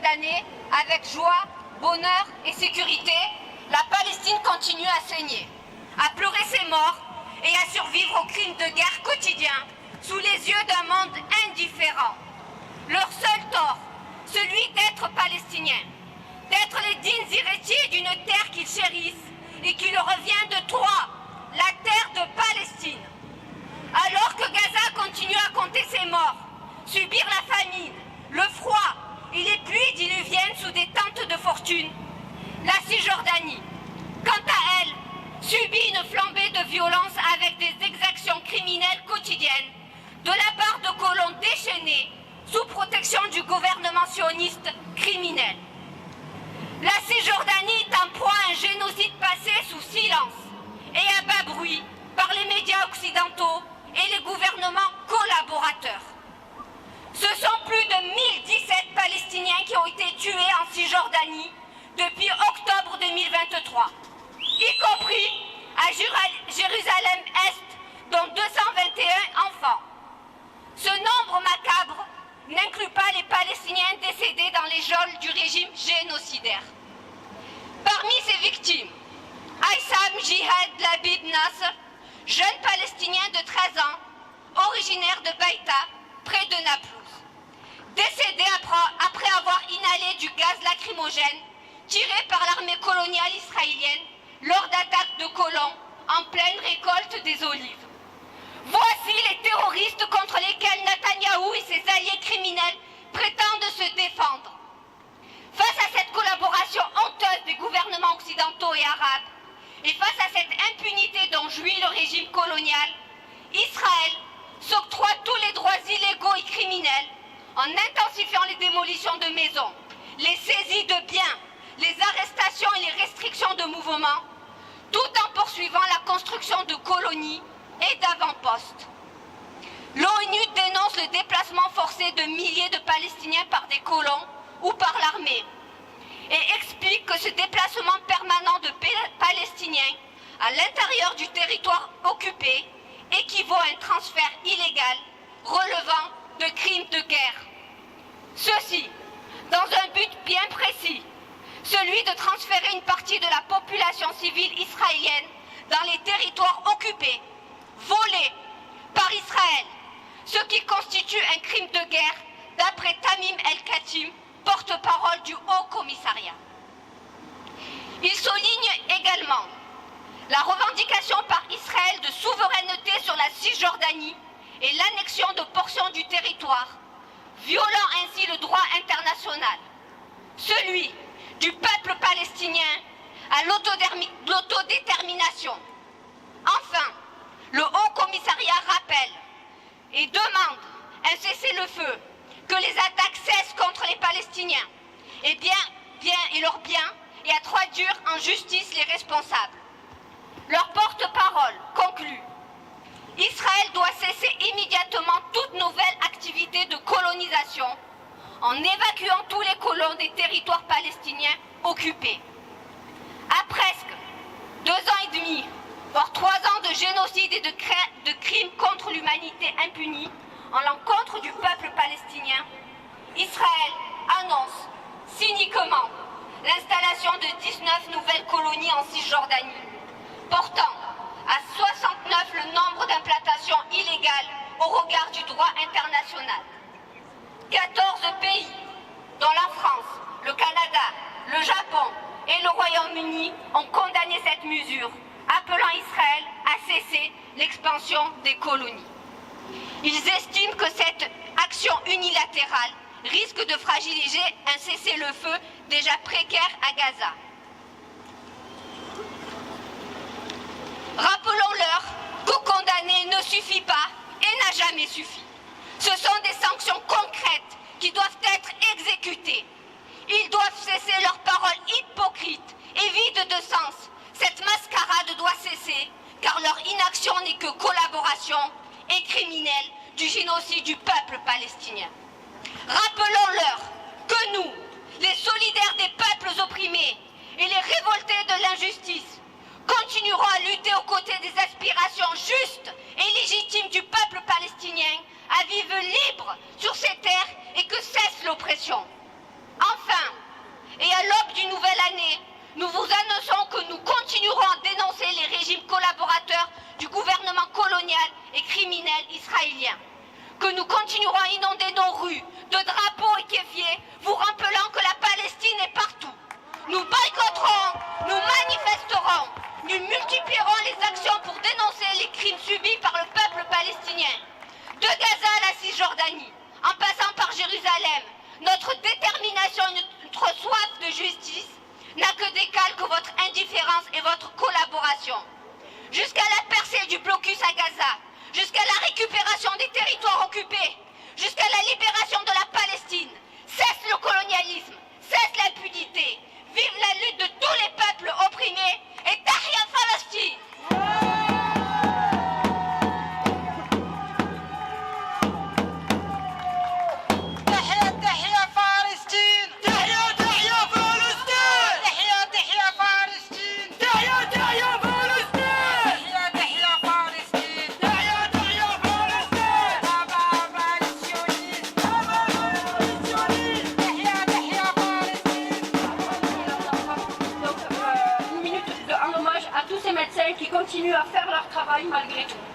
d'années, avec joie, bonheur et sécurité, la Palestine continue à saigner, à pleurer ses morts et à survivre aux crimes de guerre quotidiens sous les yeux d'un monde indifférent. Leur seul tort, celui d'être palestiniens, d'être les dignes héritiers d'une terre qu'ils chérissent et qui leur revient de droit, la terre de Palestine. Alors que Gaza continue à compter ses morts, subir la famine, le froid et les pluies diluviennes sous des tentes de fortune, la Cisjordanie, quant à elle, subit une flambée de violence avec des exactions criminelles quotidiennes de la part de colons déchaînés sous protection du gouvernement sioniste criminel. La Cisjordanie est en proie à un génocide passé sous silence et à bas bruit par les médias occidentaux et les gouvernements collaborateurs. Ce sont plus de 1017 Palestiniens qui ont été tués en Cisjordanie depuis octobre 2023, y compris à Jérusalem-Est, dont 221 enfants. Ce nombre macabre n'inclut pas les Palestiniens décédés dans les geôles du régime génocidaire. Parmi ces victimes, Aïssam Jihad Labib Nasser, jeune Palestinien de 13 ans, originaire de Baïta, près de Naplouse, décédé après avoir inhalé du gaz lacrymogène tiré par l'armée coloniale israélienne lors d'attaques de colons en pleine récolte des olives. Voici les terroristes contre lesquels Netanyahou et ses alliés criminels prétendent se défendre. Face à cette collaboration honteuse des gouvernements occidentaux et arabes, et face à cette impunité dont jouit le régime colonial, Israël s'octroie tous les droits illégaux et criminels en intensifiant les démolitions de maisons, les saisies de biens, les arrestations et les restrictions de mouvements, tout en poursuivant la construction de colonies et d'avant-postes. L'ONU dénonce le déplacement forcé de milliers de Palestiniens par des colons ou par l'armée et explique que ce déplacement permanent de Palestiniens à l'intérieur du territoire occupé équivaut à un transfert illégal relevant de crimes de guerre. Ceci dans un but bien précis, celui de transférer une partie de la population civile israélienne dans les territoires occupés, volés par Israël, ce qui constitue un crime de guerre d'après Tamim El-Khatim, porte-parole du Haut-Commissariat. Il souligne également la revendication par Israël de souveraineté sur la Cisjordanie et l'annexion de portions du territoire, violant ainsi le droit international, celui du peuple palestinien à l'autodétermination. Enfin, le Haut-Commissariat rappelle et demande un cessez-le-feu, que les attaques cessent contre les Palestiniens et leurs biens et à traduire en justice les responsables. Leur porte-parole conclut: Israël doit cesser immédiatement toute nouvelle activité de colonisation en évacuant tous les colons des territoires palestiniens occupés. À presque 2 ans et demi, voire 3 ans de génocide et de crimes contre l'humanité impunis en l'encontre du peuple palestinien, Israël annonce cyniquement l'installation de 19 nouvelles colonies en Cisjordanie, portant à 69 le nombre d'implantations illégales au regard du droit international. 14 pays, dont la France, le Canada, le Japon et le Royaume-Uni, ont condamné cette mesure, appelant Israël à cesser l'expansion des colonies. Ils estiment que cette action unilatérale risque de fragiliser un cessez-le-feu déjà précaire à Gaza. Rappelons-leur que condamner ne suffit pas et n'a jamais suffi. Ce sont des sanctions concrètes qui doivent être exécutées. Ils doivent cesser leurs paroles hypocrites et vides de sens. Cette mascarade doit cesser, car leur inaction n'est que collaboration et criminelle du génocide du peuple palestinien. Rappelons-leur que nous, les solidaires des peuples opprimés et les révoltés de l'injustice, continuerons à lutter aux côtés des aspirations justes et légitimes du peuple palestinien à vivre libre sur ces terres et que cesse l'oppression. Enfin, Et à l'aube d'une nouvelle année, nous vous annonçons que nous continuerons à dénoncer les régimes collaborateurs du gouvernement colonial et criminel israélien. Que nous continuerons à inonder nos rues de drapeaux équefiés, vous rappelant que la Palestine est partout. Nous boycotterons, nous manifesterons, nous multiplierons les actions pour dénoncer les crimes subis par le peuple palestinien. De Gaza à la Cisjordanie, en passant par Jérusalem, notre détermination et notre soif de justice n'a que d'égal que votre indifférence et votre collaboration. Jusqu'à la percée du blocus à Gaza, jusqu'à la récupération des territoires occupés, jusqu'à la libération de la Palestine, cesse le colonialisme, cesse l'impunité, vive la lutte de tous les peuples opprimés et Tahia Palestine! Une minute en hommage à tous ces médecins qui continuent à faire leur travail malgré tout.